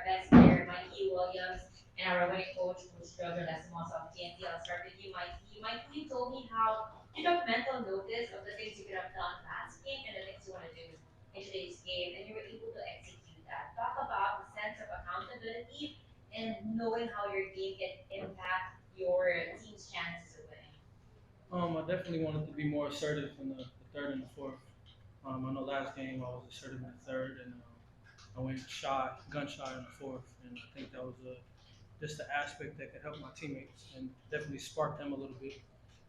best player, Mikey Williams, and our winning coach, Jojo Desimos of TNT. I'll start with you, Mikey. Mikey, you told me how you took mental notice of the things you could have done last game and the things you want to do in today's game, and you were able to execute that. Talk about the sense of accountability and knowing how your game can impact your team's chances of winning. I definitely wanted to be more assertive in the third and the fourth. I know last game I was assertive in the third, and I went gun shy in the fourth, and I think that was just the aspect that could help my teammates and definitely spark them a little bit.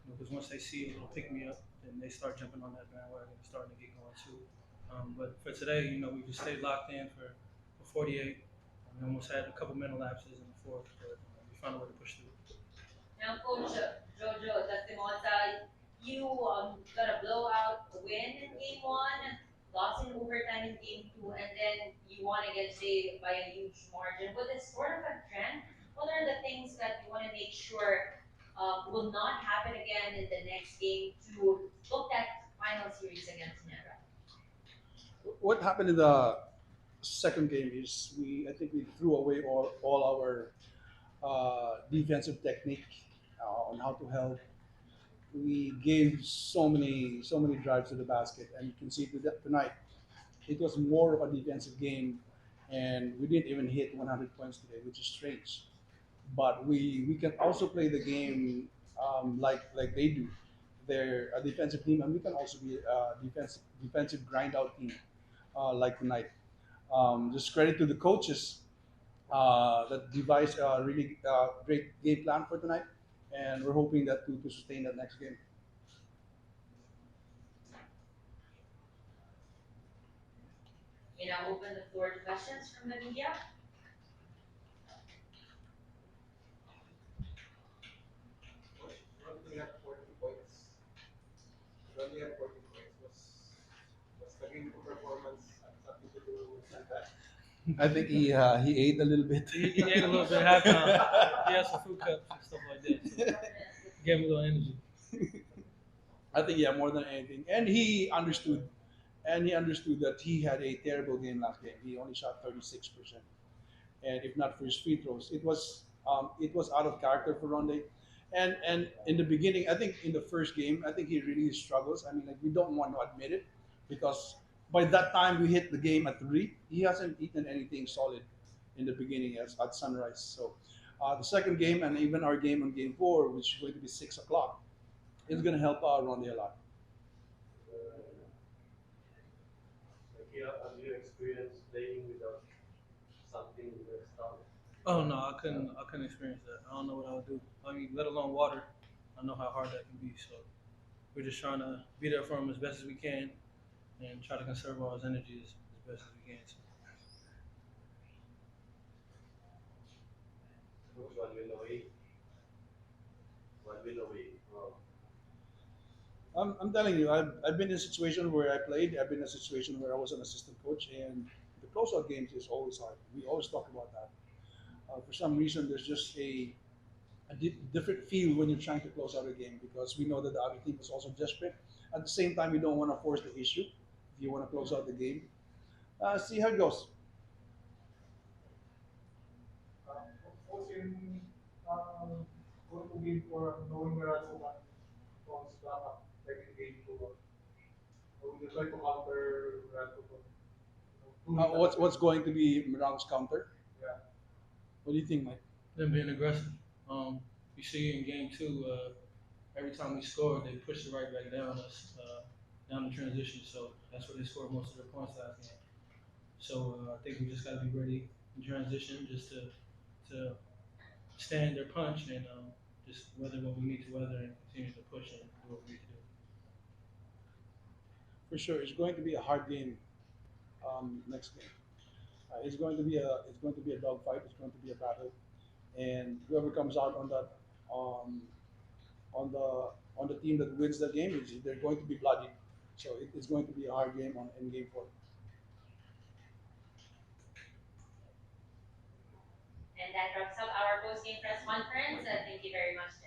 Because once they see a little pick me up, then they start jumping on that bandwagon and starting to get going too. But for today, we just stayed locked in for 48. We almost had a couple mental lapses in the fourth, but we found a way to push through. Now, Coach Jojo Tastimota, you got a blowout win in game one, lost in overtime in game two, and then you won against Jay by a huge margin. With this sort of a trend, what are the things that you want to make sure will not happen again in the next game to look at final series against Nera? What happened in the second game is I think we threw away all our defensive technique on how to help. We gave so many drives to the basket, and you can see tonight it was more of a defensive game, and we didn't even hit 100 points today, which is strange. But we can also play the game like they do. They're a defensive team, and we can also be a defensive grind out team like tonight. Just credit to the coaches that devised a really great game plan for tonight, and we're hoping that to sustain that next game. You know, open the floor to questions from the media. Only had 40 points. Only had 40 points. Was the game performance something to do with that? I think he ate a little bit. He ate a little bit at halftime. He had some fruit cups and stuff like that. So gave him a little energy. I think yeah, more than anything, and he understood that he had a terrible game last game. He only shot 36%, and if not for his free throws, it was out of character for Ronde. And in the beginning, I think in the first game, I think he really struggles. I mean, like we don't want to admit it because by that time we hit the game at three. He hasn't eaten anything solid in the beginning at Sunrise. So the second game and even our game on game four, which is going to be 6 o'clock, is going to help Ronde a lot. Like, yeah, have you experienced playing without something in the stomach? Oh no, I couldn't experience that. I don't know what I would do. I mean, let alone water. I know how hard that can be. So we're just trying to be there for him as best as we can and try to conserve all his energy as best as we can. So, Coach, 1 win away. 1 win away. I'm telling you, I've been in a situation where I played. I've been in a situation where I was an assistant coach, and the closeout games is always hard. We always talk about that. For some reason, there's just a different feel when you're trying to close out a game because we know that the other team is also desperate. At the same time, we don't want to force the issue. If you want to close out the game, see how it goes. Posting going to game for knowing Meralco can bounce back up like in game two. So we try to counter Meralco. What's going to be Meralco's counter? Yeah. What do you think, Mike? them being aggressive. You see in game two, every time we scored, they pushed it right back down us, down the transition. So that's where they scored most of their points last game. So I think we just got to be ready in transition just to stand their punch and just weather what we need to weather and continue to push and do what we need to do. For sure, it's going to be a hard game next game. It's going to be a dogfight. It's going to be a battle, and whoever comes out um, on the team that wins the game they're going to be bloody. So it's going to be a hard game in game four. And that wraps up our post-game press conference. Thank you very much